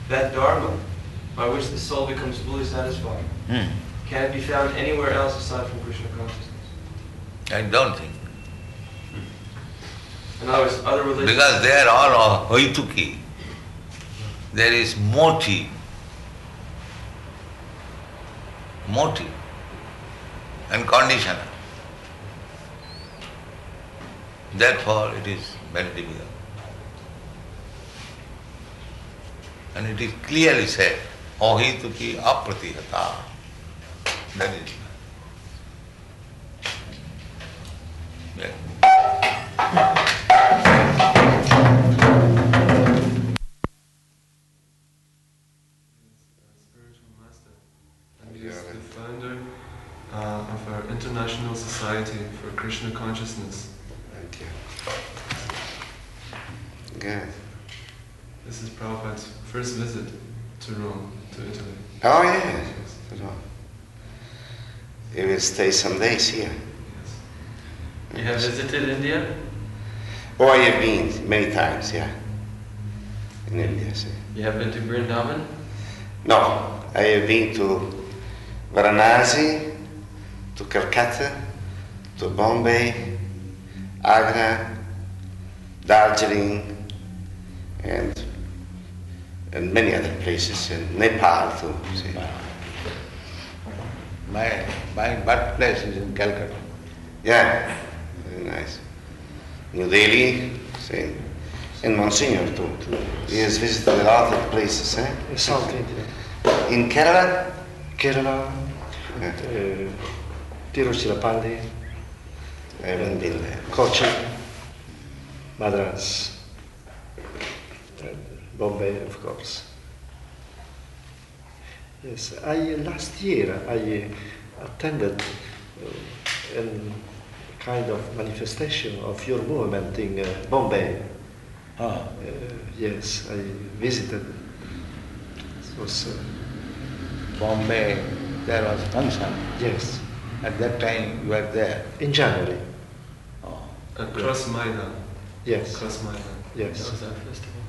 That Dharma, by which the soul becomes fully satisfied, can it be found anywhere else aside from Krishna consciousness? I don't think. In other words, other religions... Because they are all hoituki. There is moti. Moti and conditioner. Therefore it is very difficult. And it is clearly said, ahituki apratihata. That is. Yeah. Of our International Society for Krishna Consciousness. Thank you. Good. This is Prabhupada's first visit to Rome, to Italy. Oh yes, yes. He will stay some days here. Yes. You have visited India? Oh, I have been many times, yeah. In India, yes. You have been to Vrindavan? No, I have been to Varanasi, to Calcutta, to Bombay, Agra, Darjeeling, and many other places, in Nepal too. See. My birthplace is in Calcutta. Yeah, very nice. New Delhi, same. And Monsignor too. He has visited a lot of places, eh? In South India. In Kerala? Kerala, Yeah. Tiruchirappalli, I haven't been there. Kochi, Madras, and Bombay, of course. Yes, last year I attended a kind of manifestation of your movement in Bombay. Yes, I visited. It was Bombay, there was function. yes, At that time you were there. in January. Oh. Across Maidan. Yes, Across Maidan. yes. That was our festival.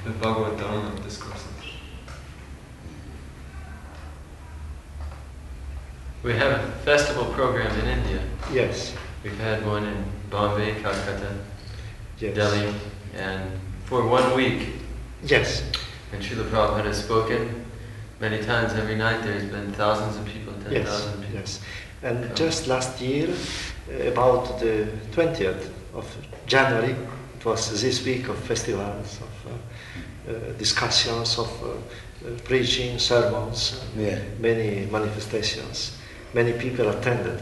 The Bhagavad Dharma discourses. We have a festival program in India. Yes, We've had one in Bombay, Calcutta, yes. Delhi, and for 1 week. Yes, And Srila Prabhupada has spoken many times. Every night there's been thousands of people, 10,000 yes, people. yes. And just last year, about the 20th of January, it was this week of festivals, of discussions, of preaching, sermons, Yeah. many manifestations. Many people attended,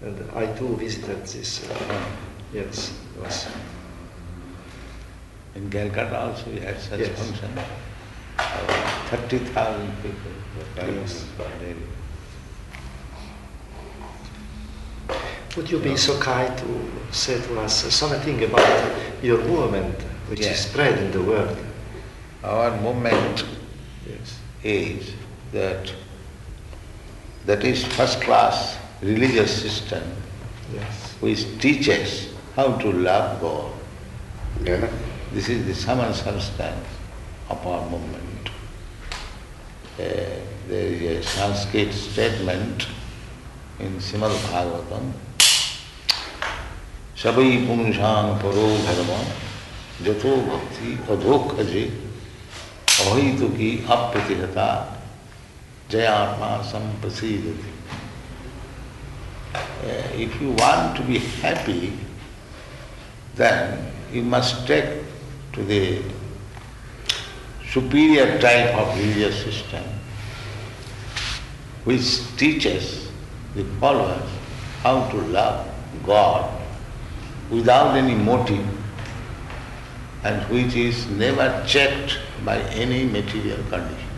and I too visited this. Yes, it was. In Calcutta also we had such Yes. function. 30,000 people were coming Yes. daily. Would you be so kind to say to us something about your movement, which Yeah. is spread in the world? Our movement Yes. is that is first class religious system Yes. which teaches how to love God. Yeah. This is the sum and substance of our movement. There is a Sanskrit statement in Srimad Bhagavatam, Sabai Pumsang Paro Dharma Jato Bhakti Adhokhaji Ahituki Apratihata Jayatma Samprasidati. If you want to be happy, then you must take to the superior type of religious system which teaches the followers how to love God without any motive and which is never checked by any material condition.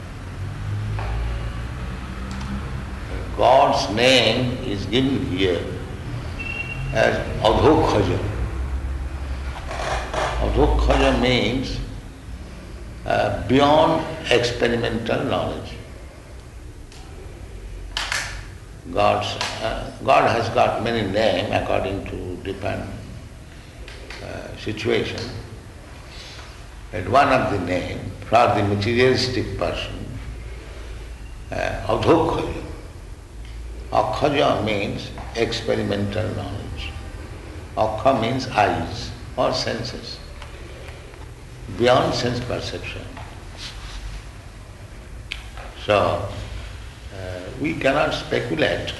God's name is given here as Adhokhaja. Adhokhaja means beyond experimental knowledge. God has got many names according to different situation that one of the name for the materialistic person, adhokhaja. Akhaja means experimental knowledge. Akha means eyes or senses, beyond sense perception. So, we cannot speculate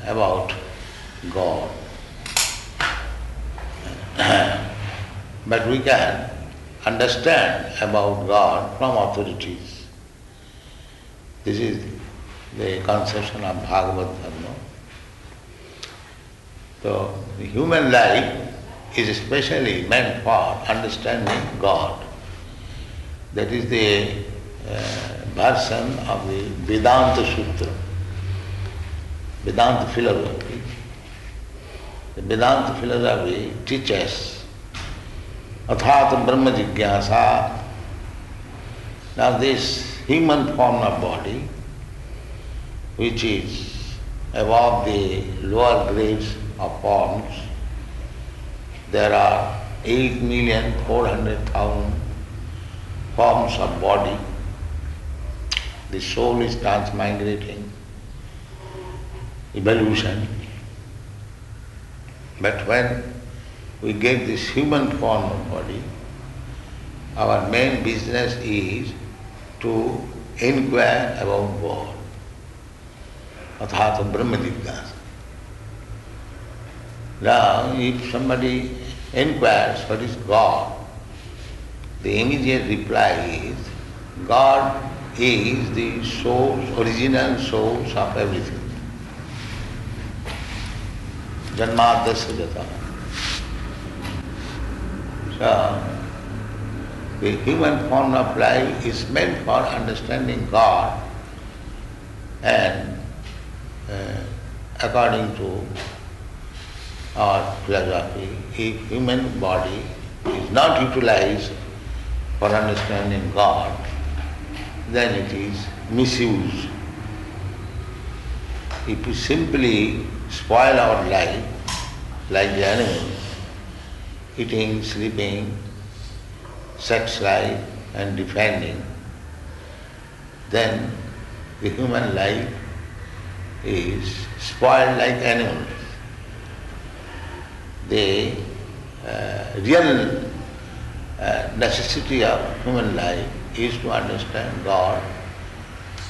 about God, but we can understand about God from authorities. This is the conception of Bhagavad Dharma. So, the human life is especially meant for understanding God. That is the version of the Vedanta Sutra, Vedanta philosophy. The Vedanta philosophy teaches Athata Brahma Jigyasa. Now this human form of body, which is above the lower grades of forms, there are 8,400,000 forms of body. The soul is transmigrating, evolution. But when we get this human form of body, our main business is to inquire about God. Athata Brahma Jigyasa. Now, if somebody inquires what is God, the immediate reply is, God is the source, original source of everything. Janmadasya jata. So, the human form of life is meant for understanding God, and according to our philosophy, if human body is not utilized for understanding God, then it is misuse. If we simply spoil our life like the animals, eating, sleeping, sex life and defending, then the human life is spoiled like animals. The real necessity of human life is to understand God,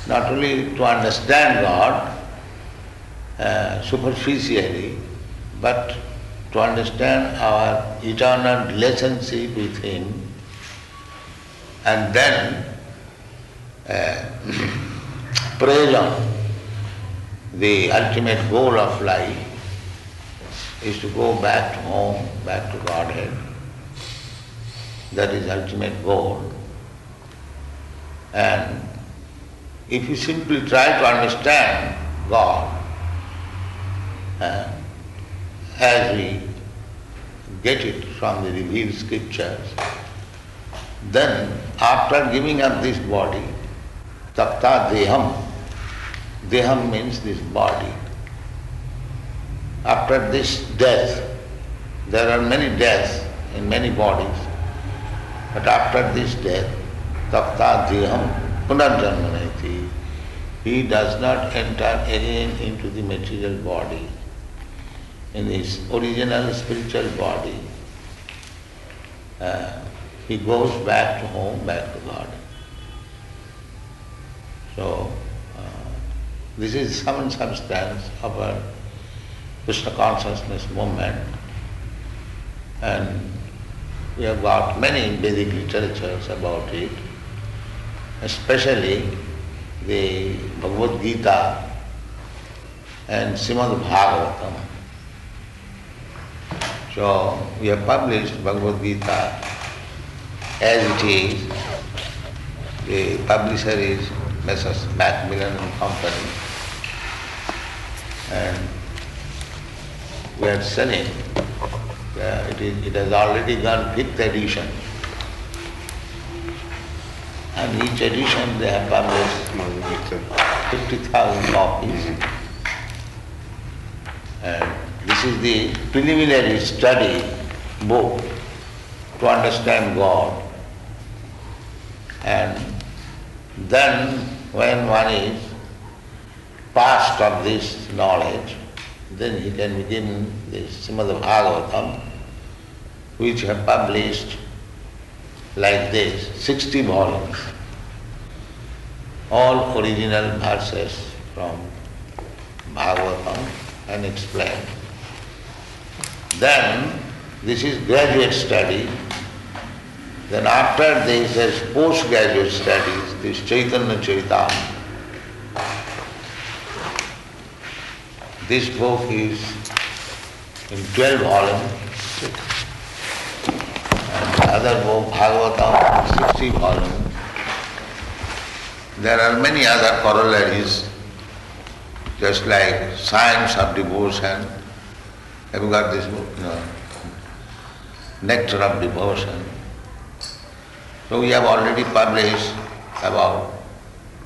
not only to understand God superficially, but to understand our eternal relationship with Him, and then praise, the ultimate goal of life is to go back to home, back to Godhead. That is ultimate goal. And if you simply try to understand God as we get it from the revealed scriptures, then after giving up this body, tapta deham, deham means this body. After this death, there are many deaths in many bodies, but after this death, tapta deham punarjanmanati, he does not enter again into the material body. In his original spiritual body, he goes back to home, back to God. So, this is some and substance of our Krishna consciousness movement, and we have got many Vedic literatures about it, especially the Bhagavad Gita and Srimad Bhagavatam. So we have published Bhagavad Gita as it is. The publisher is Messrs. Macmillan and Company, and we are selling. It has already gone 5th edition, and each edition they have published 50,000 copies. And this is the preliminary study book to understand God. And then when one is past of this knowledge, then he can begin this Srimad Bhagavatam, which have published like this, 60 volumes, all original verses from Bhagavatam and explained. Then this is graduate study. Then after this is postgraduate studies, this Chaitanya Charitamrita. This book is in 12 volumes. And the other book, Bhagavatam, 60 volumes. There are many other corollaries, just like Science of Devotion. Have you got this book? No. Nectar of Devotion. So we have already published about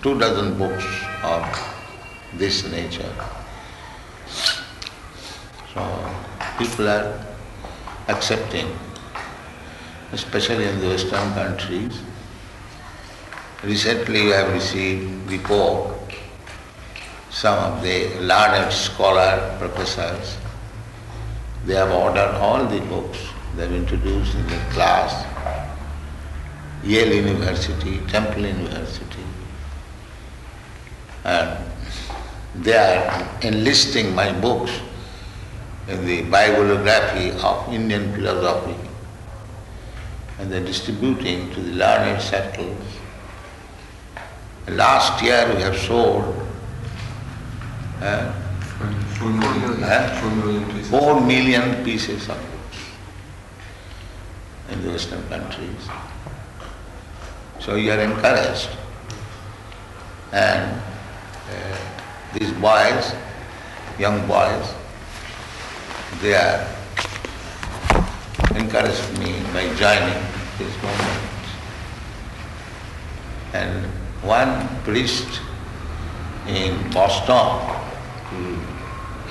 24 books of this nature. So people are accepting, especially in the Western countries. Recently I have received report, some of the learned scholar professors, they have ordered all the books, they have introduced in the class, Yale University, Temple University, and they are enlisting my books in the bibliography of Indian philosophy, and they are distributing to the learned circles. Last year we have sold 4 million pieces of books in the Western countries. So you are encouraged. And these boys, young boys, they are encouraged me by joining this movement. And one priest in Boston,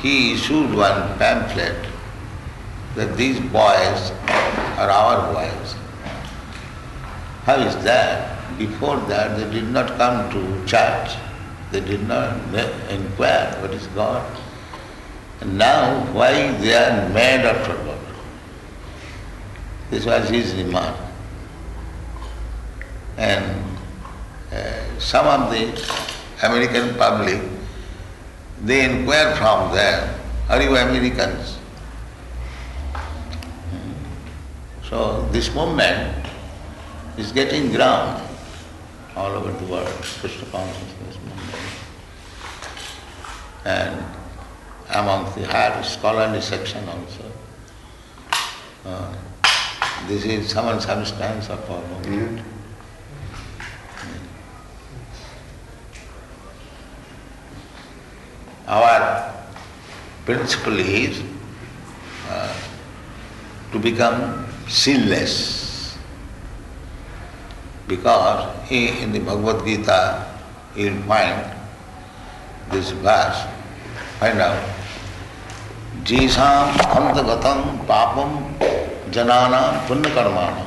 he issued one pamphlet that these boys are our boys. How is that? Before that they did not come to church, they did not inquire what is God. And now why they are mad after God? This was his remark. And some of the American public, they inquire from them, are you Americans? So this movement is getting ground all over the world, Krishna consciousness movement. And among the higher scholarly section also. This is some substance of our movement. Our principle is to become sinless, because in the Bhagavad Gita you will find this verse, find out, Jisam antagatam papam janana punya karmana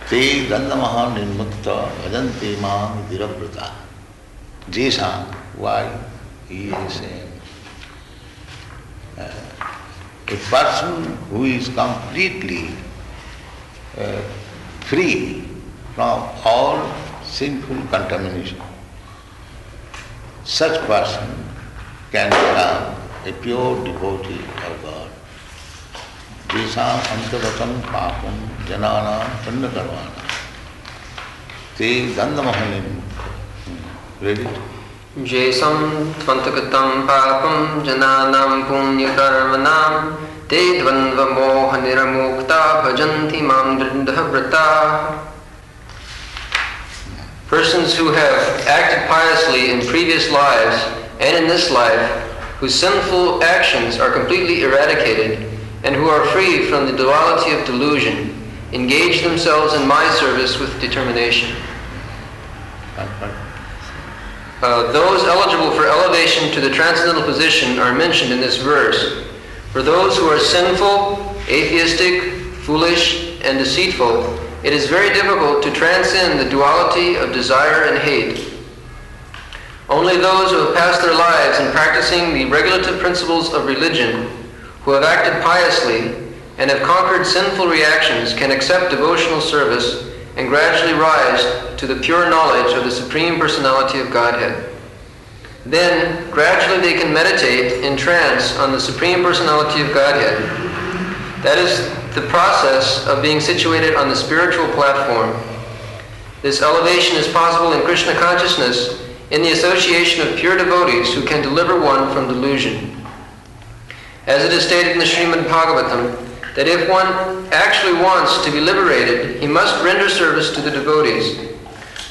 te dandamaha nirmukta bhajanti mam dhirabrata. Jisam, why? He is saying, a person who is completely free from all sinful contamination, such person can become a pure devotee of God. Jisam antagatam papam janana punya karmana te dandamahanim. Read it. Jesam tvantagatam papam jananam punyakarmanam te dvandva moha niramukta bhajanti mam dridhabrata. Persons who have acted piously in previous lives and in this life, whose sinful actions are completely eradicated and who are free from the duality of delusion, engage themselves in my service with determination. Those eligible for elevation to the transcendental position are mentioned in this verse. For those who are sinful atheistic, foolish, and deceitful, it is very difficult to transcend the duality of desire and hate. Only those who have passed their lives in practicing the regulative principles of religion, who have acted piously, and have conquered sinful reactions can accept devotional service and gradually rise to the pure knowledge of the Supreme Personality of Godhead. Then, gradually they can meditate in trance on the Supreme Personality of Godhead. That is the process of being situated on the spiritual platform. This elevation is possible in Krishna consciousness in the association of pure devotees who can deliver one from delusion. As it is stated in the Srimad Bhagavatam, that if one actually wants to be liberated, he must render service to the devotees.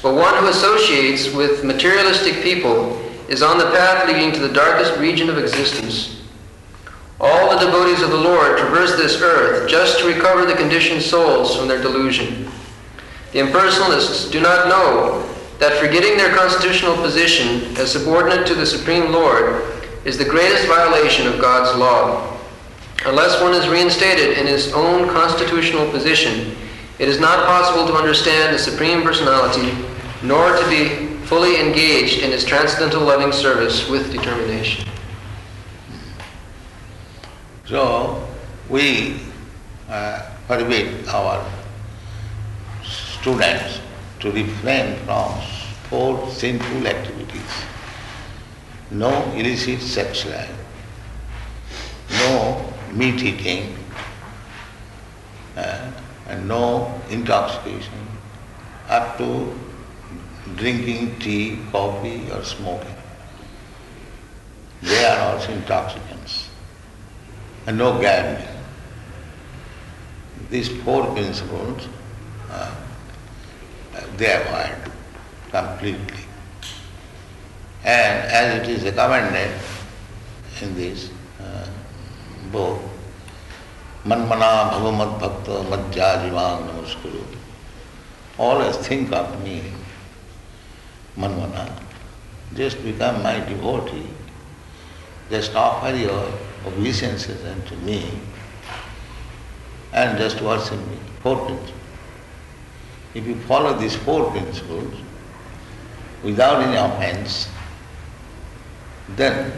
But one who associates with materialistic people is on the path leading to the darkest region of existence. All the devotees of the Lord traverse this earth just to recover the conditioned souls from their delusion. The impersonalists do not know that forgetting their constitutional position as subordinate to the Supreme Lord is the greatest violation of God's law. Unless one is reinstated in his own constitutional position, it is not possible to understand the Supreme Personality, nor to be fully engaged in his transcendental loving service with determination. So, we forbid our students to refrain from 4 sinful activities. No illicit sex life, no meat eating, and no intoxication, up to drinking tea, coffee or smoking. They are also intoxicants. And no gambling. These 4 principles, they avoid completely. And as it is recommended in this book, Manmana Bhavamat Bhakta Madhyajivang Namaskuru. Always think of me, Manmana. Just become my devotee. Just offer your obeisances unto me and just worship me. 4 principles. If you follow these 4 principles without any offense, then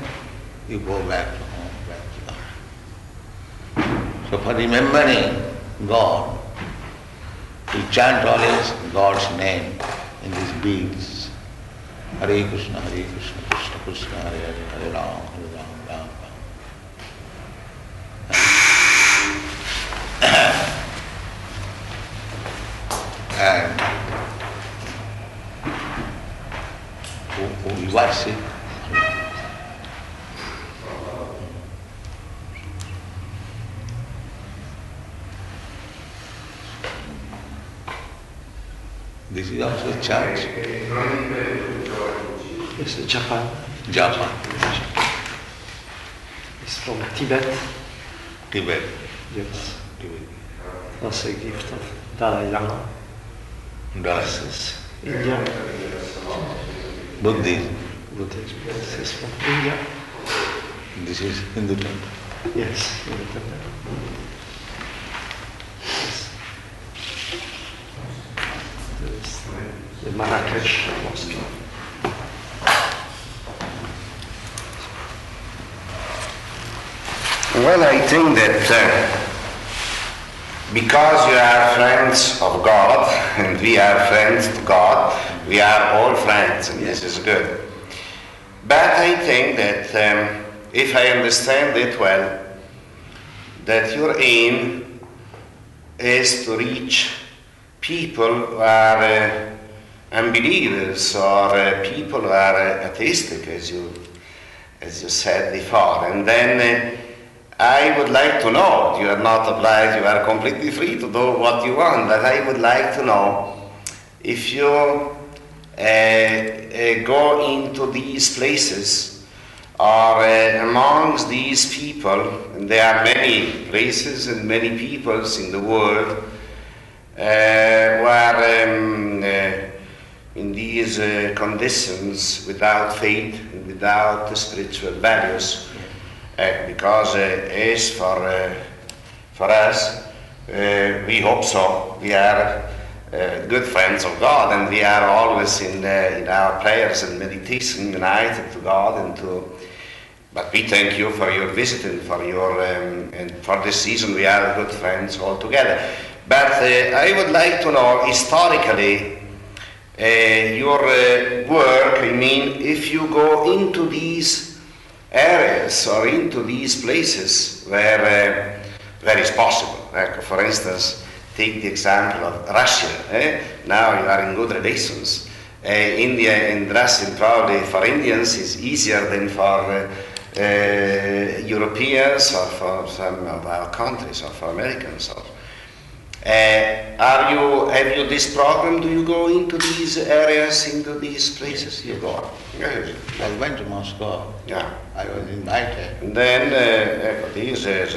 you go back to home, back to God. So for remembering God, you chant always God's name in these beads. Hare Krishna, Krishna Krishna, Hare Hare, Hare Ram, Ram Ram. And we worship. This is also a church. This is Japan. Japan. It's from Tibet. Tibet. Yes. Tibet. That's a gift of Dalai Lama. This is India. Buddhism. Buddhism. This is from India. This is Hindu temple. Yes, Hindu temple. Yes. This is the Marrakesh mosque. Well, I think that because you are friends of God and we are friends to God, we are all friends, and this is good. But I think that if I understand it well, that your aim is to reach people who are unbelievers or people who are atheistic, as you said before, and then I would like to know, you are not obliged, you are completely free to do what you want, but I would like to know if you go into these places or amongst these people, and there are many places and many peoples in the world where in these conditions, without faith and without spiritual values, because as for for us. We hope so. We are good friends of God, and we are always in our prayers and meditation united to God and to. But we thank you for your visit and for your and for this season. We are good friends all together. But I would like to know historically your work. I mean, if you go into these areas or into these places where it's possible. Like, for instance, take the example of Russia. Now you are in good relations. India and Russia probably for Indians is easier than for Europeans or for some of our countries or for Americans. Have you this program? Do you go into these areas, into these places? You go. I went to Moscow. Yeah. I was invited. And then this is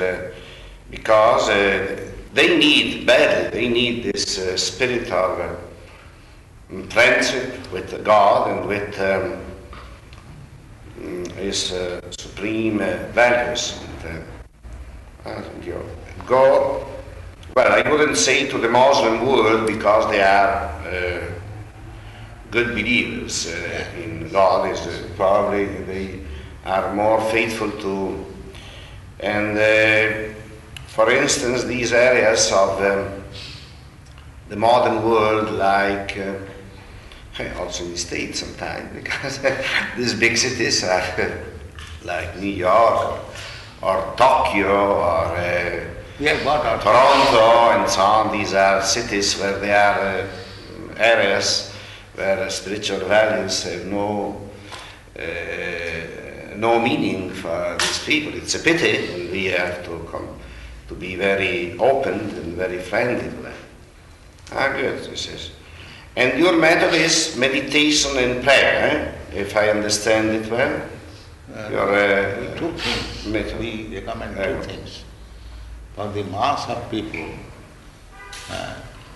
because they need badly. They need this spirit of friendship with God and with His supreme values. And you go. Well, I wouldn't say to the Muslim world because they are good believers in God. Is probably they are more faithful to. And for instance, these areas of the modern world, like also in the States sometimes, because these big cities are like New York or Tokyo or Toronto and so on. These are cities where they are areas where spiritual values have no meaning for these people. It's a pity, and we have to come to be very open and very friendly to them. Good, this is. And your method is meditation and prayer, if I understand it well? Two things. Method. We recommend two things. For the mass of people,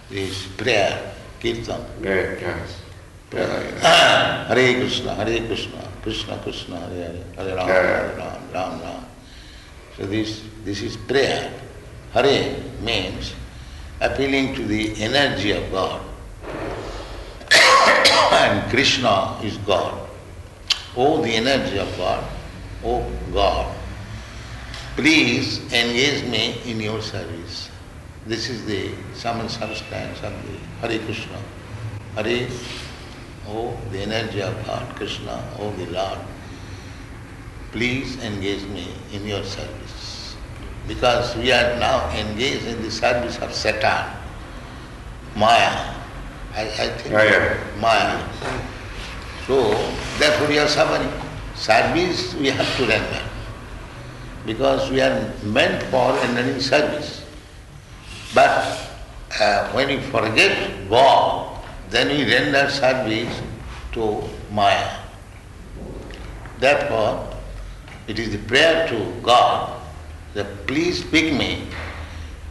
this prayer, kirtan. Yes. Hare Krishna, Krishna Krishna, Hare Hare, Hare Ram, Hare Ram, Ram Ram. So this is prayer. Hare means appealing to the energy of God. And Krishna is God. Oh, the energy of God. Oh, God. Please engage me in your service. This is the summon substance of the Hare Krishna. Hare, oh, the energy of God, Krishna, oh, the Lord. Please engage me in your service. Because we are now engaged in the service of Satan, Maya. I think Maya. So, therefore we are suffering. Service we have to render. Because we are meant for rendering service. But when we forget God, then we render service to Maya. Therefore, it is the prayer to God that please pick me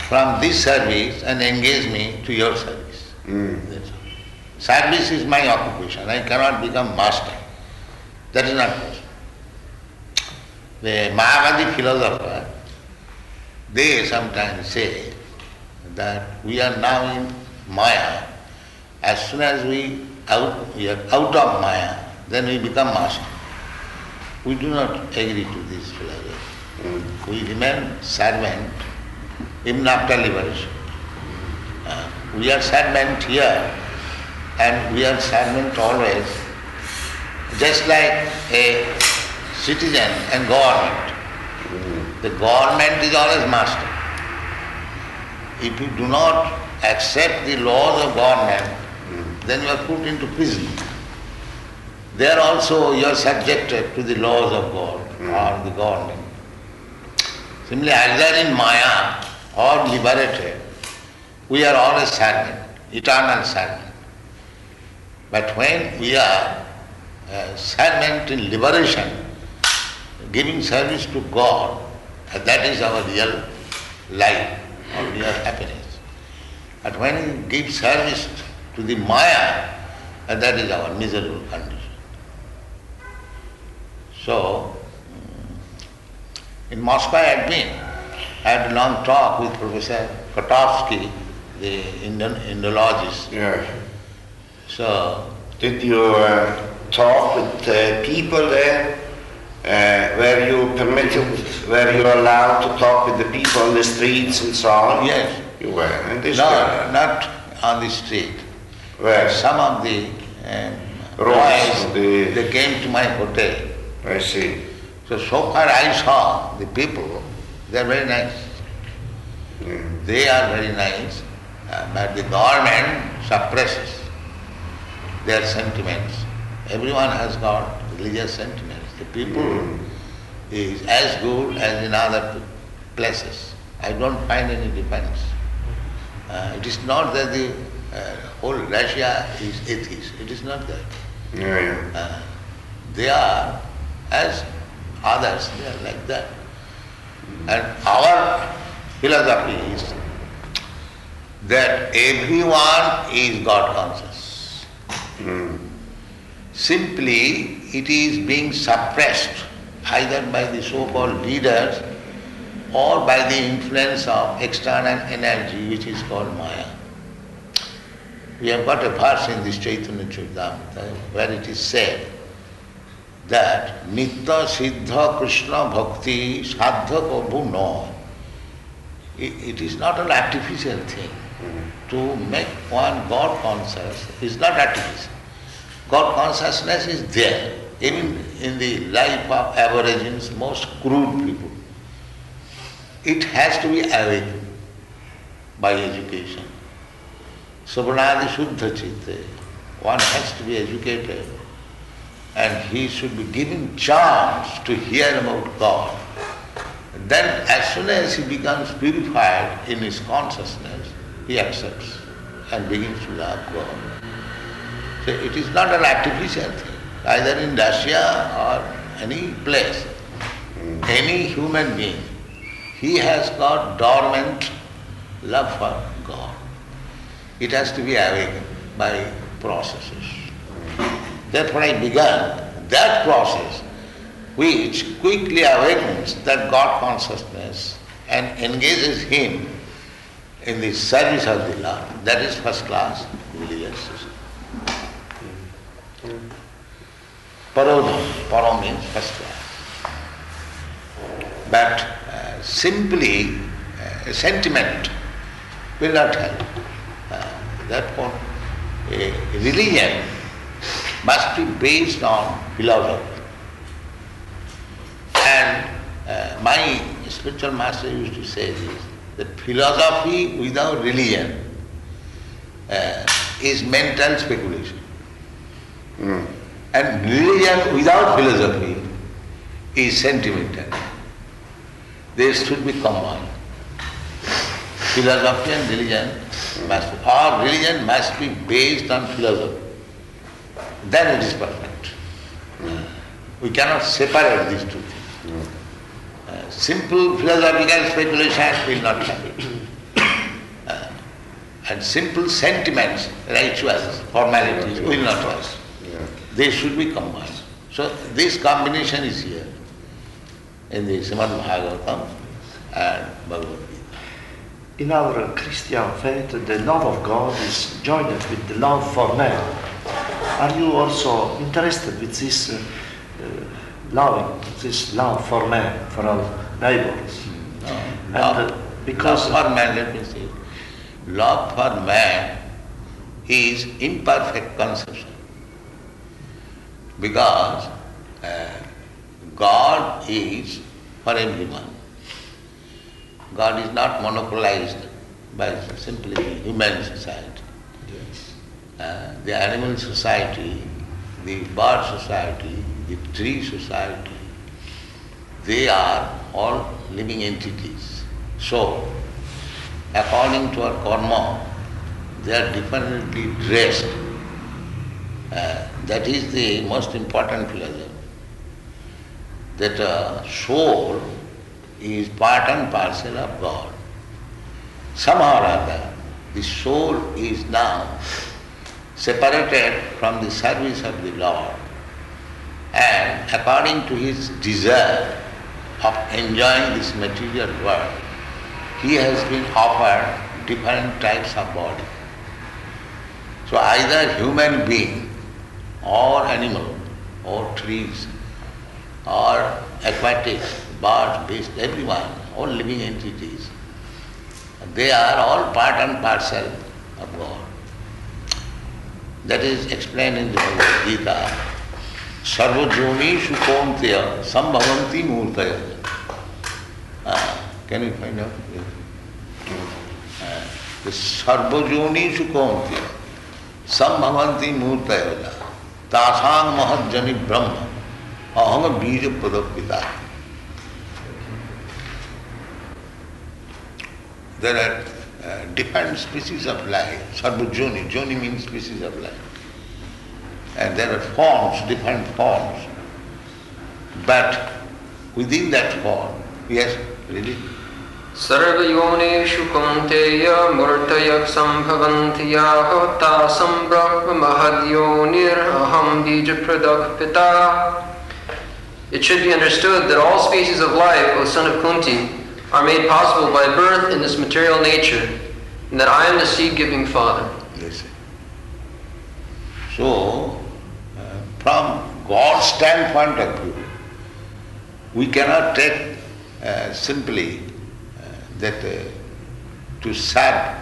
from this service and engage me to your service. That's all. Service is my occupation. I cannot become master. That is not possible. The Mayavadi philosopher, they sometimes say that we are now in Maya. As soon as we are out of Maya, then we become master. We do not agree to this philosophy. We remain servant even after liberation. We are servant here and we are servant always, just like a citizen and government. The government is always master. If you do not accept the laws of government, then you are put into prison. There also you are subjected to the laws of God or the government. Similarly, either in Maya or liberated, we are always servant, eternal servant. But when we are servant in liberation, giving service to God, that is our real life or real happiness. But when we give service to the Maya, that is our miserable condition. So, in Moscow I had been, had a long talk with Professor Kotovsky, the Indologist. Yeah. So, Did you talk with people there? Were you permitted, were you allowed to talk with the people on the streets and so on? yes, You were. And this no, guy? not on the street. Where? Some of the Rooms, boys, they came to my hotel. I see. So far I saw the people, they are very nice. Mm. They are very nice, but the government suppresses their sentiments. Everyone has got religious sentiments. The people is as good as in other places. I don't find any difference. It is not that the whole Russia is atheist. It is not that. Yeah. They are as others, they are like that. And our philosophy is that everyone is God conscious. Mm. Simply it is being suppressed either by the so-called leaders or by the influence of external energy which is called Maya. We have got a verse in this Chaitanya Charitamrita where it is said that Nitya Siddha Krishna Bhakti Sadha Kabhu no. It is not an artificial thing. To make one God conscious is not artificial. God consciousness is there, even in the life of aborigines, most crude people. It has to be awakened by education. Savanadi Shuddha Chitte, one has to be educated and he should be given chance to hear about God. Then as soon as he becomes purified in his consciousness, he accepts and begins to love God. So it is not an artificial thing, either in Russia or any place. Any human being, he has got dormant love for God. It has to be awakened by processes. Therefore I began that process which quickly awakens that God consciousness and engages him in the service of the Lord. That is first class religious system. Paro means first class. But simply a sentiment will not help. Therefore, a religion must be based on philosophy. And my spiritual master used to say this, that philosophy without religion is mental speculation. Mm. And religion without philosophy is sentimental. They should be combined. Philosophy and religion must be based on philosophy. Then it is perfect. We cannot separate these two things. Simple philosophical speculation will not happen. And simple sentiments, rituals, formalities will not happen. They should be combined. So this combination is here in the Srimad Bhagavatam and Bhagavad Gita. In our Christian faith, the love of God is joined with the love for man. Are you also interested with this this love for man, for our neighbors? Because love for man, let me say, love for man is imperfect conception. Because God is for everyone. God is not monopolized by simply the human society. Yes. The animal society, the bird society, the tree society, they are all living entities. So, according to our karma, they are differently dressed. That is the most important philosophy. That soul is part and parcel of God. Somehow or other, the soul is now separated from the service of the Lord, and according to his desire of enjoying this material world, he has been offered different types of body. So either human being or animal or trees or aquatic, birds, beasts, everyone, all living entities, they are all part and parcel of God. That is explained in the Bhagavad Gita. Sarvajonishu kaunteya sambhavanti murtaya. Can you find out? The Sarvajonishu kaunteya sambhavanti murtaya tasang mahajjani brahma aham bija padapita. There are different species of life. Sarvajoni, joni means species of life. And there are forms, different forms. But within that form, yes, really? Sarva yoneshu kaunteya murtayak sambhavantiyaho tasam brahma mahadyonir aham bija pradakpita. It should be understood that all species of life, O son of Kunti, are made possible by birth in this material nature, and that I am the seed-giving Father. Yes. So, from God's standpoint of view, we cannot take simply that to serve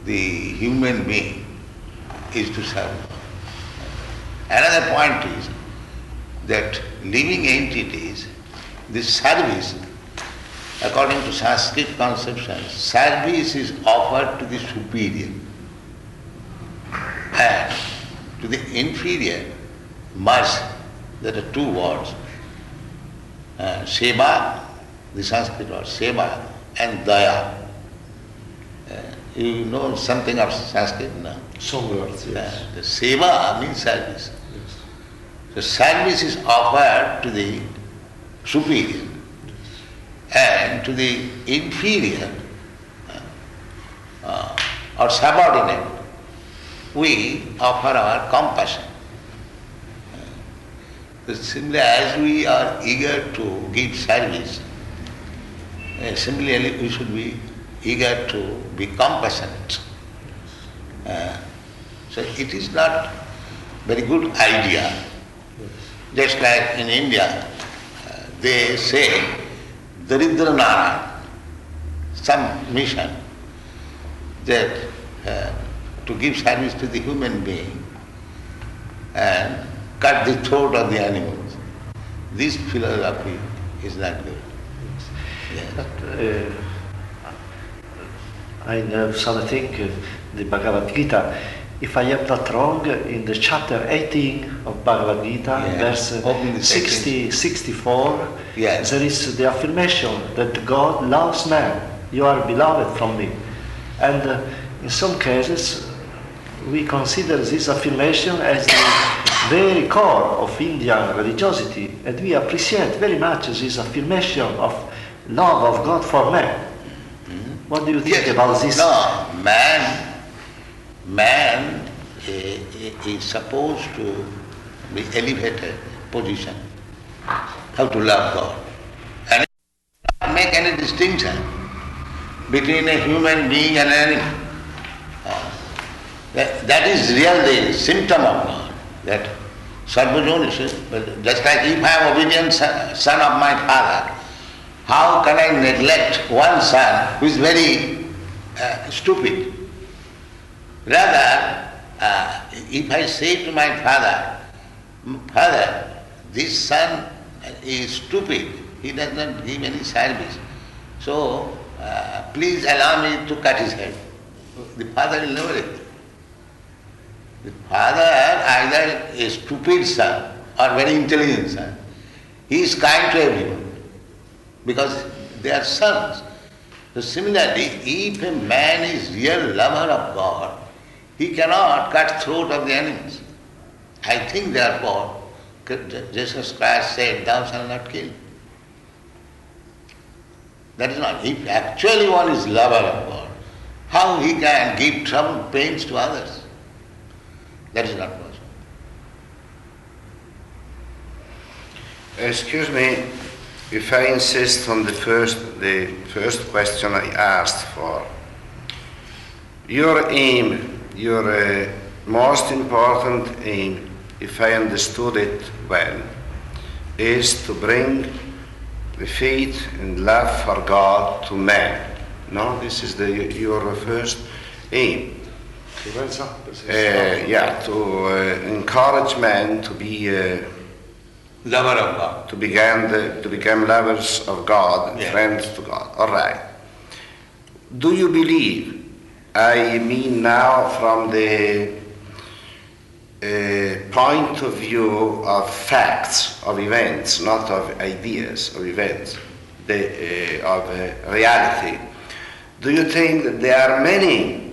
the human being is to serve God. Another point is that living entities, this service, according to Sanskrit conception, service is offered to the superior and to the inferior, mercy. There are two words. Seva, the Sanskrit word, seva, and daya. You know something of Sanskrit now? Some words, yes. The seva means service. Yes. So service is offered to the superior and to the inferior or subordinate. We offer our compassion. Similarly, as we are eager to give service, similarly we should be eager to be compassionate. So it is not very good idea. Just like in India, they say Daridra Narayan, some mission, that to give service to the human being and cut the throat of the animals. This philosophy is not good. Yes. But I know something, the Bhagavad Gita, if I am not wrong, in the chapter 18 of Bhagavad Gita, Yes. verse 64, Yes. there is the affirmation that God loves man. You are beloved from me. And in some cases, we consider this affirmation as the very core of Indian religiosity, and we appreciate very much this affirmation of love of God for man. What do you think about this? No, man is supposed to be elevated position. How to love God. And not make any distinction between a human being and an animal. That is really the symptom of God. That Sarvajonishu, just like if I am obedient son of my father, how can I neglect one son who is very stupid? Rather, if I say to my father, Father, this son is stupid, he does not give any service, so please allow me to cut his head. The father will never do. The father, either a stupid son or very intelligent son, he is kind to everyone because they are sons. So similarly, if a man is real lover of God, he cannot cut throat of the animals. I think therefore, Jesus Christ said, thou shalt not kill. That is not. If actually one is lover of God, how he can give trouble, pains to others? That is not possible. Excuse me, if I insist on the first question I asked for, your aim, your most important aim, if I understood it well, is to bring the faith and love for God to man. No, this is your first aim. To encourage men to be Lover of God. to become lovers of God, and friends to God. All right. Do you believe? I mean now from the point of view of facts, of events, not of ideas, of events, of reality. Do you think that there are many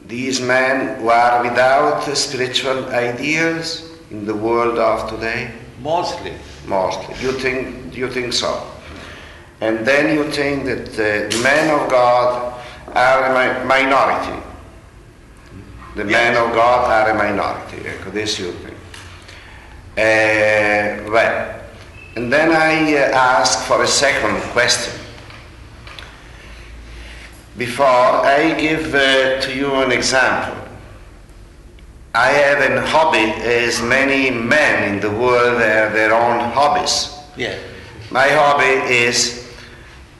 these men who are without spiritual ideas in the world of today? Mostly. Mostly. You think so? And then you think that the men of God are a minority. The men of God are a minority. This you think. Well, and then I ask for a second question. Before I give to you an example, I have a hobby, as many men in the world have their own hobbies. Yes. My hobby is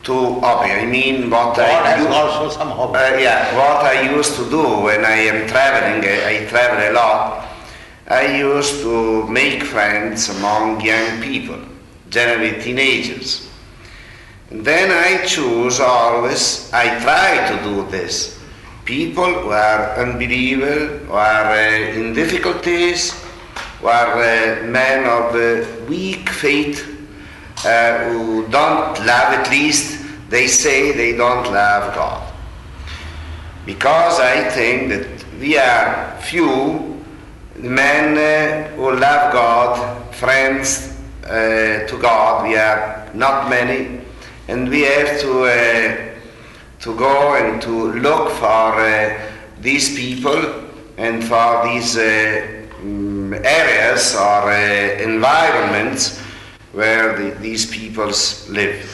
I mean what God I has do. also some hobby. What I used to do when I am traveling, I travel a lot. I used to make friends among young people, generally teenagers. And then I choose always, I try to do this, people who are unbelievers, who are in difficulties, who are men of weak faith, who don't love, at least they say they don't love God. Because I think that we are few men who love God, friends to God, we are not many, and we have to go and to look for these people and for these areas or environments where these peoples live.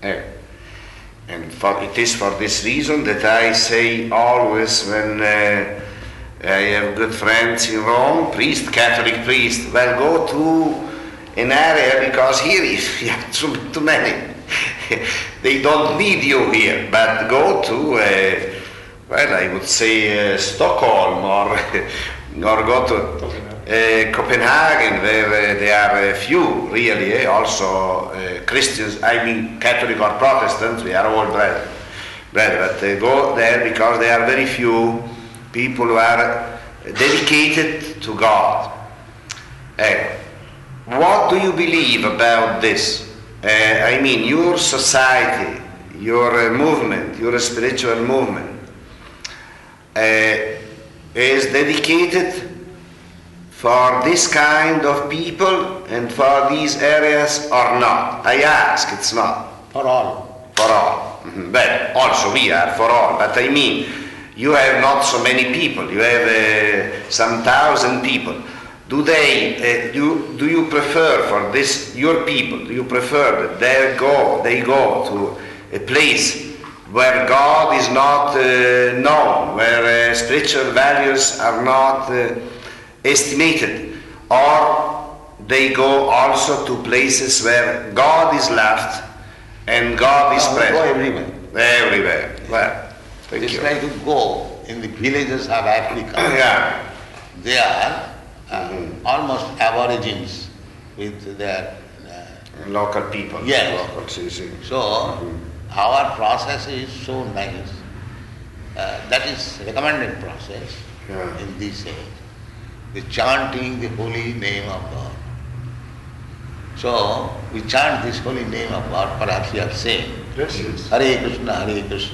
And it is for this reason that I say always when I have good friends in Rome, Catholic priest, well, go to an area because here you have too many. They don't need you here, but go to, I would say Stockholm or go to Copenhagen, where there are few really, also Christians, I mean Catholic or Protestants, we are all brethren, but go there because there are very few people who are dedicated to God. What do you believe about this? I mean, your society, your movement, your spiritual movement is dedicated for this kind of people and for these areas or not? I ask, it's not. For all. For all. Well, also we are for all, but I mean, you have not so many people, you have some thousand people. Do you prefer for this, your people, do you prefer that they go to a place where God is not known, where spiritual values are not estimated, or they go also to places where God is loved and God is present? Go everywhere. Everywhere. Well, thank you. Like to go in the villages of Africa. Yeah. They are almost aborigines with their Local people. Yes. Local citizens. So our process is so nice. That is recommended process in this age. The chanting the holy name of God. So we chant this holy name of God, perhaps you have seen. Yes, yes. Hare Krishna, Yes, yes.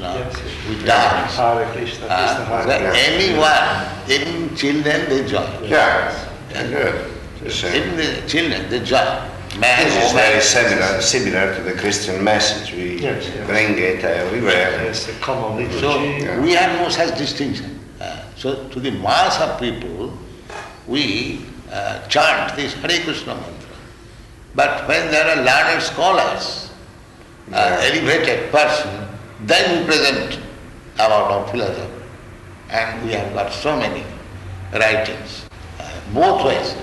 we dance. Hare Krishna, Krishna Hare. Anyone, even children, they join. Yeah. Good. Even the children, they join. Man, This is woman. very similar to the Christian message. We bring it everywhere. Yes, a common liturgy. So we have no such distinction. So to the mass of people, we chant this Hare Krishna mantra. But when there are learned scholars, elevated person, then we present about our philosophy. And we have got so many writings, both ways.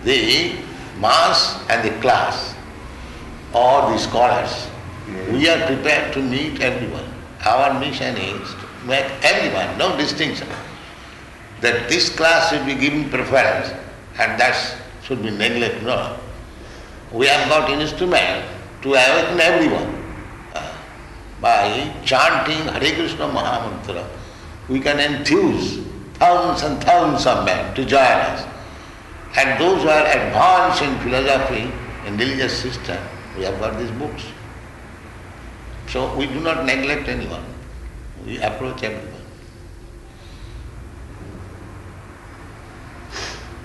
The mass and the class, or the scholars, we are prepared to meet everyone. Our mission is to make everyone, no distinction, that this class should be given preference and that should be neglected. No. We have got instrument to awaken everyone. By chanting Hare Krishna Mahamantra, we can enthuse thousands and thousands of men to join us. And those who are advanced in philosophy, in religious system, we have got these books. So we do not neglect anyone. We approach everyone.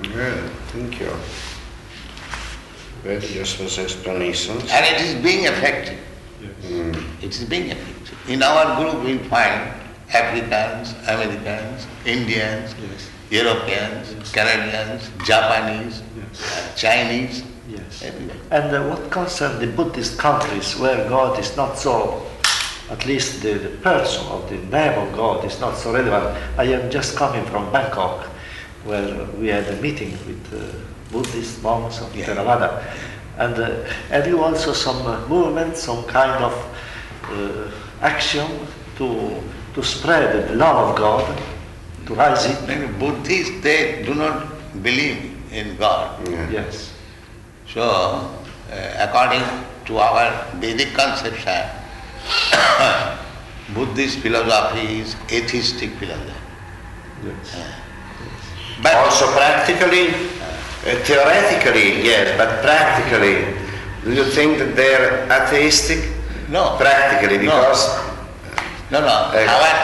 Good, thank you. Very useful explanations. And it is being effective. It is being effective. In our group we find Africans, Americans, Indians, Europeans, Canadians, Japanese, Chinese, everyone. And what concerns the Buddhist countries where God is not so, at least the person of the name of God is not so relevant. I am just coming from Bangkok, where we had a meeting with Buddhist monks of Theravada. And have you also some movement, some kind of action to spread the love of God, to rise it? Many Buddhists, they do not believe in God. Yes. So, according to our Vedic conception, Buddhist philosophy is atheistic philosophy. Yes. But Also practically, theoretically, yes, but practically, do you think that they're atheistic? no. Practically, because No.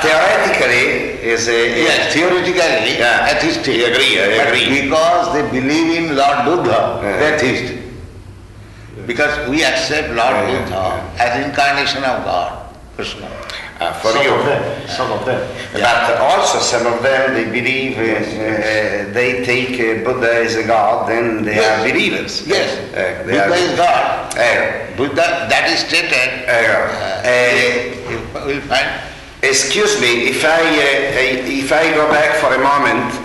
theoretically is a... Yes, theoretically, atheistic. I agree. Because they believe in Lord Buddha, they're atheistic. Because we accept Lord Buddha as incarnation of God, Krishna. For you. Some of them. But also some of them, they believe, they take Buddha as a God, then they are believers. Yes, Buddha is God. Buddha, that is stated, we'll find. Excuse me, if I go back for a moment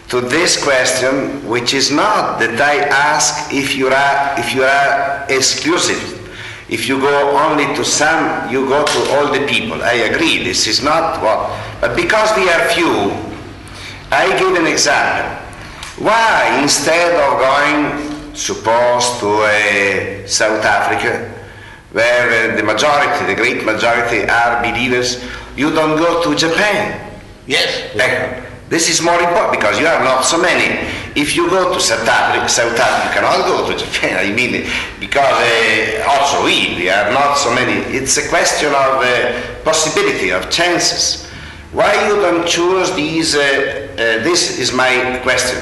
to this question, which is not that I ask if you are exclusive. If you go only to some, you go to all the people. I agree, this is not what. But because we are few, I give an example. Why, instead of going, suppose, to South Africa, where the majority, the great majority are believers, you don't go to Japan? Yes. This is more important because you are not so many. If you go to South Africa, you cannot go to Japan. I mean, because also we are not so many. It's a question of possibility, of chances. Why you don't choose these? This is my question.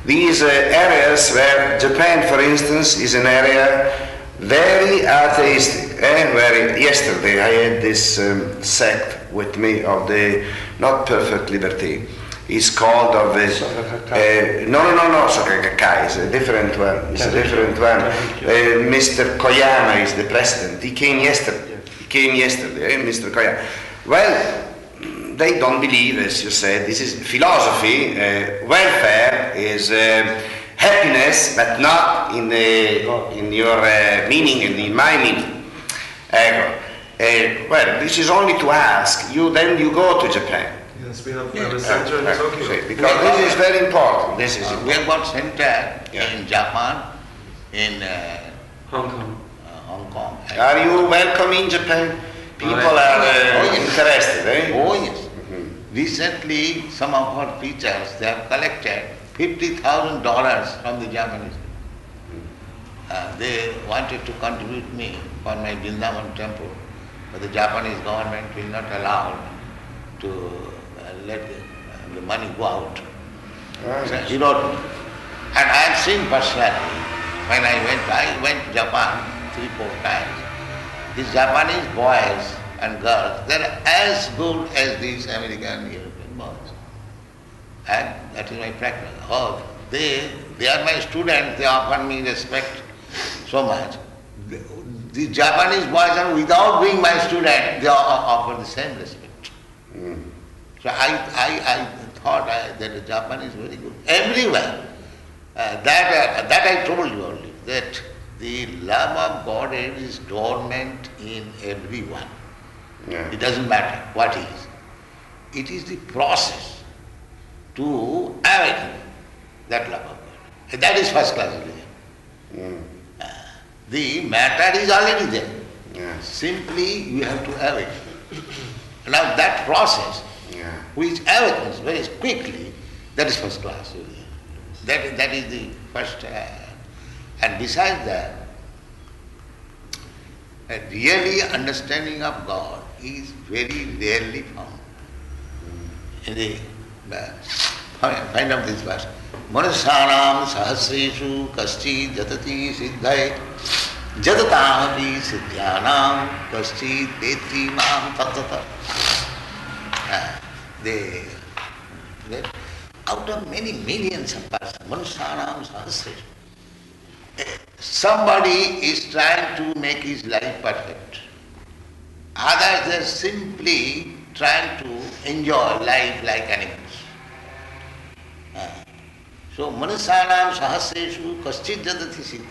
These areas where Japan, for instance, is an area very atheistic. Where yesterday I had this sect with me of the not perfect liberty. It's called of no, Sokakakai is a different one. It's a different one. Mr. Koyama is the president. He came yesterday. Mr. Koyama. Well, they don't believe, as you said, this is philosophy. Welfare is happiness, but not in your meaning and in my meaning. Well, this is only to ask. Then you go to Japan. We have a center in Tokyo. Because this is very important. We have got center in Japan, in Hong Kong. Hong Kong. Are you welcome in Japan? People are interested, eh? Oh yes. Recently, some of our teachers, they have collected $50,000 from the Japanese. They wanted to contribute me for my Vrindavan temple, but the Japanese government will not allow to let the money go out. So he wrote me. And I have seen personally, when I went to Japan 3-4 times, these Japanese boys and girls, they're as good as these American European boys. And that is my practice. Oh, they are my students, they offer me respect. so much. The Japanese boys are, without being my student, they offer the same respect. So I thought that the Japanese is very good. Everywhere. That I told you only, that the love of Godhead is dormant in everyone. Yeah. It doesn't matter what is. It is the process to awaken that love of God. That is first class religion. The matter is already there. Yes. Simply you have to awaken. Now that process, which awakens very quickly, that is first class religion. That is the first. And besides that, a really understanding of God is very rarely found. In the find out this verse. Manusyanam sahasreshu kaschid jatati siddhai jatatamati siddhyanam kaschid vetri mam tattata. Out of many millions of persons, Manusyanam sahasreshu, somebody is trying to make his life perfect. Others are simply trying to enjoy life like animals. So Manusyanam sahasreshu kaschid jatati siddhi,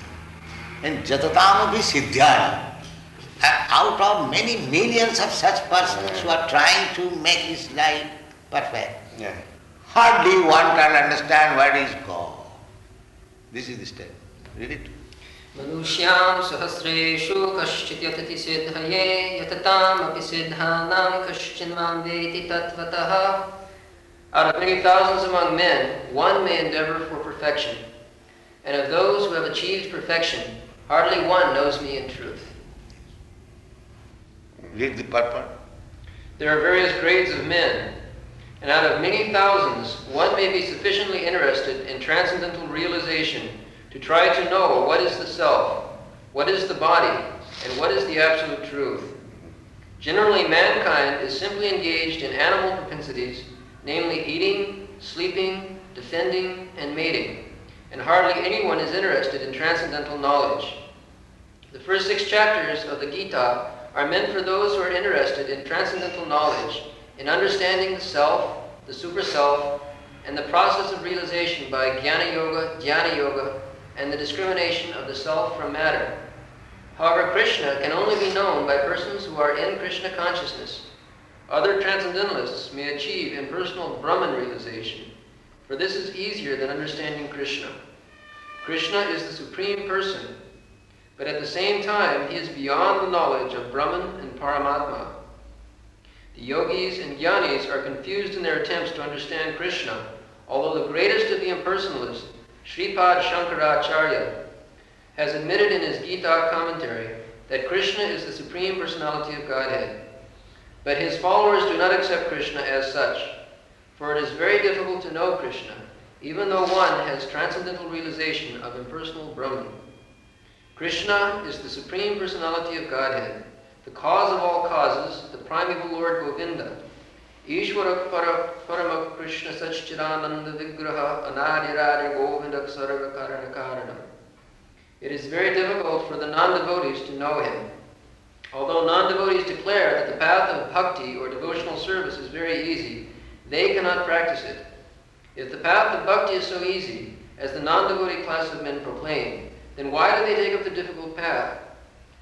and jatatam siddhyana. Out of many millions of such persons who are trying to make his life perfect, hardly one can understand what is God. This is the step. Read it. Manushyan sahasreshu kaschit yatati siddhaye yatatam api siddhanam kaschinvam veti tattvataha. Out of many thousands among men, one may endeavor for perfection. And of those who have achieved perfection, hardly one knows me in truth. Read the purport. There are various grades of men, and out of many thousands, one may be sufficiently interested in transcendental realization to try to know what is the self, what is the body, and what is the absolute truth. Generally, mankind is simply engaged in animal propensities, namely eating, sleeping, defending, and mating, and hardly anyone is interested in transcendental knowledge. The first 6 chapters of the Gita are meant for those who are interested in transcendental knowledge, in understanding the self, the super-self, and the process of realization by Jnana Yoga, Dhyana Yoga, and the discrimination of the self from matter. However, Krishna can only be known by persons who are in Krishna consciousness. Other transcendentalists may achieve impersonal Brahman realization, for this is easier than understanding Krishna. Krishna is the Supreme Person, but at the same time, he is beyond the knowledge of Brahman and Paramatma. The yogis and jnanis are confused in their attempts to understand Krishna, although the greatest of the impersonalists, Sripad Shankaracharya, has admitted in his Gita commentary that Krishna is the Supreme Personality of Godhead. But his followers do not accept Krishna as such, for it is very difficult to know Krishna, even though one has transcendental realization of impersonal Brahman. Krishna is the Supreme Personality of Godhead, the cause of all causes, the primeval Lord Govinda. Ishvara Parama Krishna Satchidananda Vigraha Anadiradi Govinda Sarva Karana Karanam. It is very difficult for the non-devotees to know him. Although non-devotees declare that the path of bhakti or devotional service is very easy, they cannot practice it. If the path of bhakti is so easy, as the non-devotee class of men proclaim, then why do they take up the difficult path?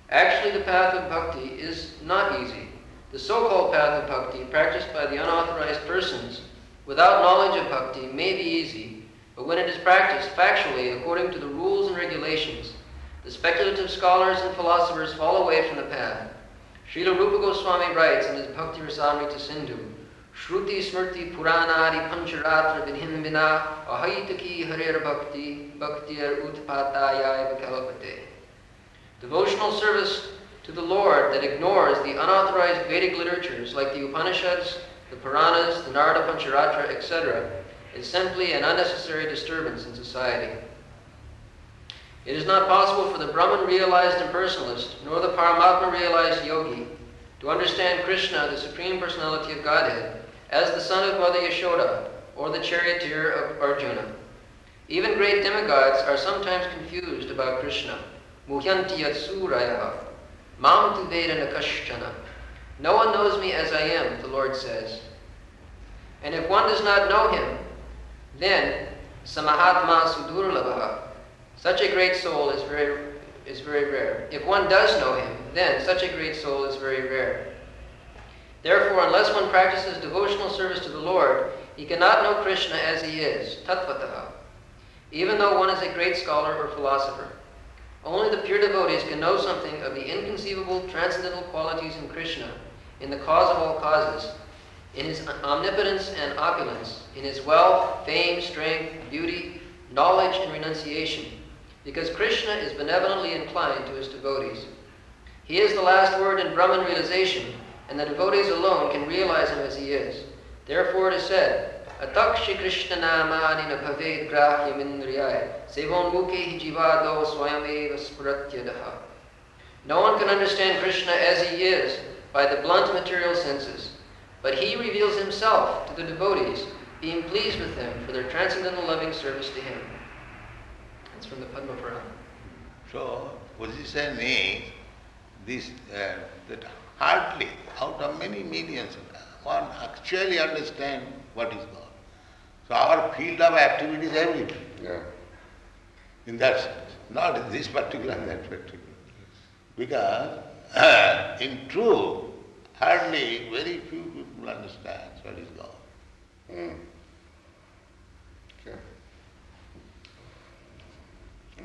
Actually, the path of bhakti is not easy. The so-called path of bhakti, practiced by the unauthorized persons, without knowledge of bhakti, may be easy, but when it is practiced factually according to the rules and regulations, the speculative scholars and philosophers fall away from the path. Srila Rupa Goswami writes in his Bhakti Rasamrita Sindhu, Shruti Smrti Puranadi Pancharatra Vidhim Vina Ahaitaki Harer Bhakti Bhaktir Utpatayai Vakalapate. Devotional service to the Lord that ignores the unauthorized Vedic literatures like the Upanishads, the Puranas, the Narada Pancharatra, etc., is simply an unnecessary disturbance in society. It is not possible for the Brahman-realized impersonalist, nor the Paramatma-realized yogi, to understand Krishna, the Supreme Personality of Godhead, as the son of Mother Yashoda, or the charioteer of Arjuna. Even great demigods are sometimes confused about Krishna. muhyanti yatsuraya, mam tu vedana kashchana. No one knows me as I am, the Lord says. And if one does not know him, then samahatma sudurlabha, such a great soul is very rare. If one does know him, then such a great soul is very rare. Therefore, unless one practices devotional service to the Lord, he cannot know Krishna as he is, tattvataha, even though one is a great scholar or philosopher. Only the pure devotees can know something of the inconceivable transcendental qualities in Krishna, in the cause of all causes, in his omnipotence and opulence, in his wealth, fame, strength, beauty, knowledge, and renunciation, because Krishna is benevolently inclined to his devotees. He is the last word in Brahman realization, and the devotees alone can realize him as he is. Therefore it is said, Atakshi Krishna namani na bhaved grahyam indriyai, sevon mukhe jivado swayameva spuratyadaha. No one can understand Krishna as he is by the blunt material senses, but he reveals himself to the devotees, being pleased with them for their transcendental loving service to him. That's from the Padma Purana. So, position is this, that hardly, out of many millions, one actually understand what is God. So our field of activity is everything. Yeah. In that sense, not in this particular and that particular. Because in truth, hardly very few people understand what is God. Mm. Okay.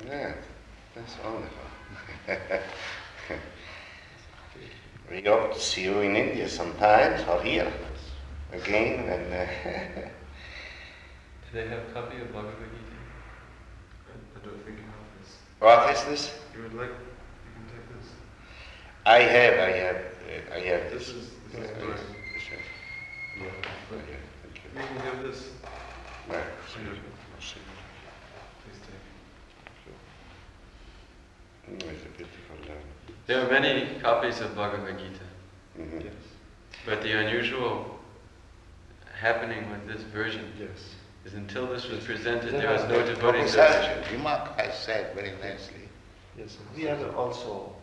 Yeah, that's wonderful. We hope to see you in India sometimes, or here again. And Do they have a copy of Bhagavad Gita? I don't think you have this. what is this? You would like, you can take this. I have This this. is Yeah, mine. this. Yeah, thank you. You can give this. Right. Please take. It's a beautiful There are many copies of Bhagavad Gita, Mhm. Yes. but the unusual happening with this version is until this was presented, there was no devoting Professor service. Dimak has said very nicely. Yes. We have also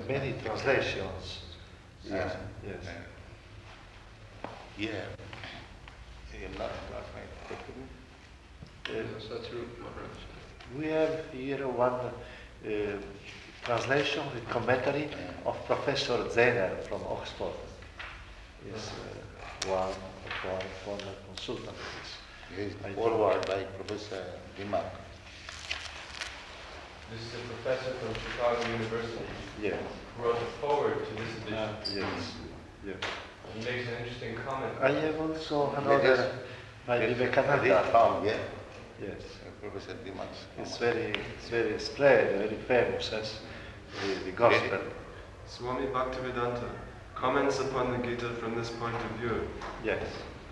many translations. Yes. Yes. Yeah. You have not got my document? We have here one translation with commentary of Professor Zener from Oxford. Is one former consultant. It is forward by Professor Dimak. This is a professor from Chicago University Yes. who wrote the forward to this edition. Yes. Yes. He makes an interesting comment. I have also It another is- by it is Vivekananda. found, yeah? Yes. Professor Dimak's. It's very spread, very famous as the gospel. Swami Bhaktivedanta comments upon the Gita from this point of view, Yes.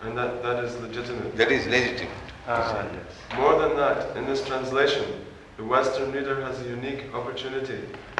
and that is legitimate. That is legitimate. Yes. More than that, in this translation, the Western reader has a unique opportunity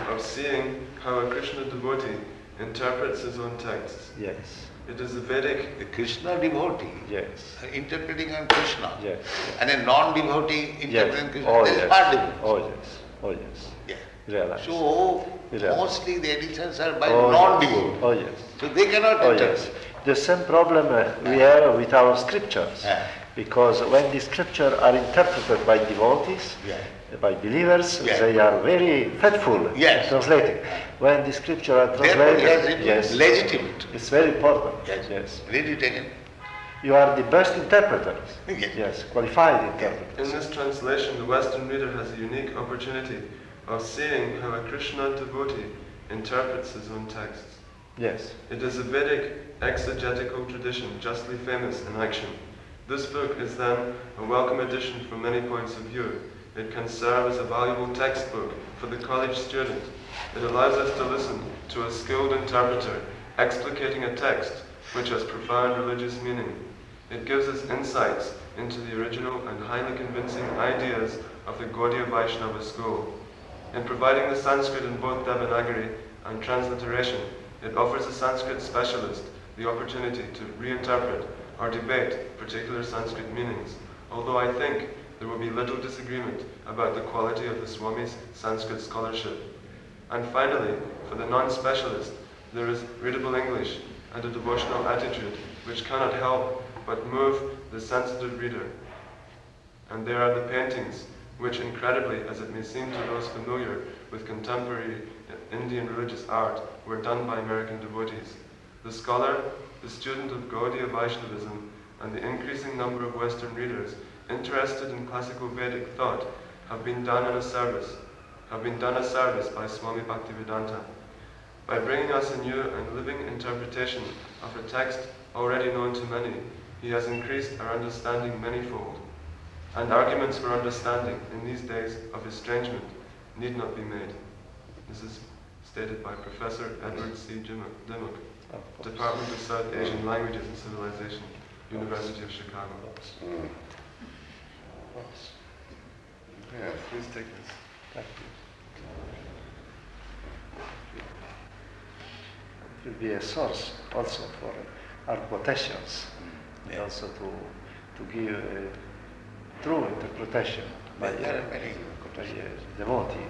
of seeing how a Krishna devotee interprets his own texts. Yes. It is a Vedic, The Krishna devotee Yes. interpreting on Krishna Yes. and a non-devotee interpreting Yes. Krishna. Oh, There is yes. far difference. Oh, yes. Oh, yes. Yeah. Realize. So, Yeah. mostly the editions are by Oh, non-devotee. yes. Oh, yes. So they cannot Oh, interpret. yes. The same problem we have with our scriptures. Yeah. Because when the scriptures are interpreted by devotees, Yeah. by believers, Yeah. they are very faithful Yes. in translating. When the scriptures are Therefore, yes, translated, it yes, is legitimate. it's very important. Yes. Yes. Really taken. You are the best interpreters. Yes. Yes, qualified in interpreters. this translation, the Western reader has a unique opportunity of seeing how a Krishna devotee interprets his own texts. Yes. It is a Vedic exegetical tradition justly famous in action. This book is then a welcome addition from many points of view. It can serve as a valuable textbook for the college student. It allows us to listen to a skilled interpreter explicating a text which has profound religious meaning. It gives us insights into the original and highly convincing ideas of the Gaudiya Vaishnava school. In providing the Sanskrit in both Devanagari and transliteration, it offers a Sanskrit specialist the opportunity to reinterpret or debate particular Sanskrit meanings, although I think there will be little disagreement about the quality of the Swami's Sanskrit scholarship. And finally, for the non-specialist, there is readable English and a devotional attitude which cannot help but move the sensitive reader. And there are the paintings, which incredibly, as it may seem to those familiar with contemporary Indian religious art, were done by American devotees. The scholar, the student of Gaudiya Vaishnavism, and the increasing number of Western readers interested in classical Vedic thought have been done a service by Swami Bhaktivedanta. By bringing us a new and living interpretation of a text already known to many, he has increased our understanding manyfold. And arguments for understanding in these days of estrangement need not be made. This is stated by Professor Edward C. Dimmock, Department of South Asian Languages and Civilization, University of Chicago. Yeah. Please take this. Thank you. It will be a source also for our quotations, and also to give a true interpretation by a devotee.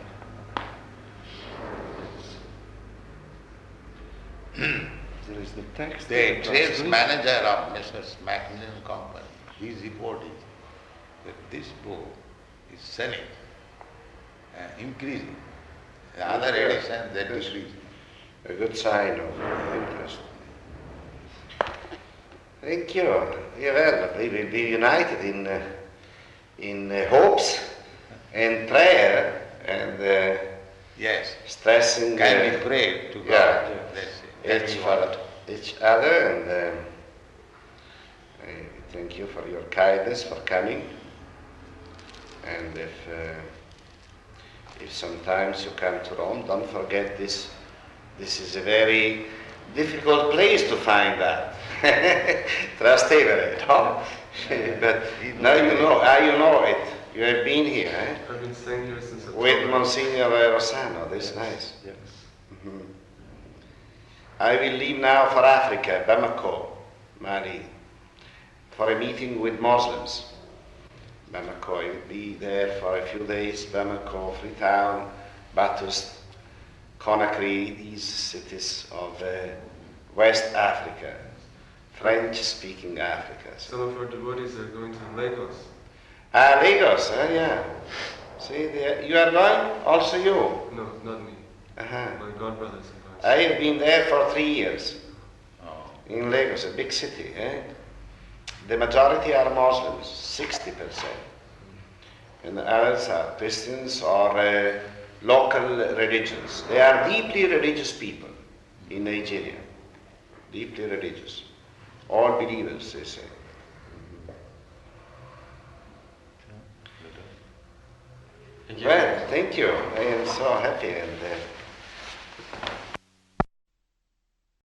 There is the text. The sales manager of Messrs. Macmillan Company, his report is that this book is selling, increasing. The other editions, they decrease. A good sign of interest. Thank you. Yeah, well, we will be united in hopes and prayer and Yes. stressing Can we pray to God? yeah, That's each it. for each other, and I thank you for your kindness for coming. And if sometimes you come to Rome, don't forget this. This is a very difficult place to find that. Trastevere, no? But now you know it. You have been here, eh? I've been staying here since October. With Monsignor Rossano. That's nice. Yes. Mhm. I will leave now for Africa, Bamako, Mali, for a meeting with Muslims. Bamako, I will be there for a few days. Bamako, Freetown, Batus, Conakry, these cities of West Africa, French-speaking Africa. Some of our devotees are going to Lagos. Lagos, yeah. See, you are going? Also you? No, not me. Uh-huh. My godbrothers are going. I have been there for 3 years. Oh. In Lagos, a big city. The majority are Muslims, 60%. And the others are Christians or local religions. They are deeply religious people in Nigeria. Deeply religious. All believers, they say. Thank you. Well, thank you. I am so happy, and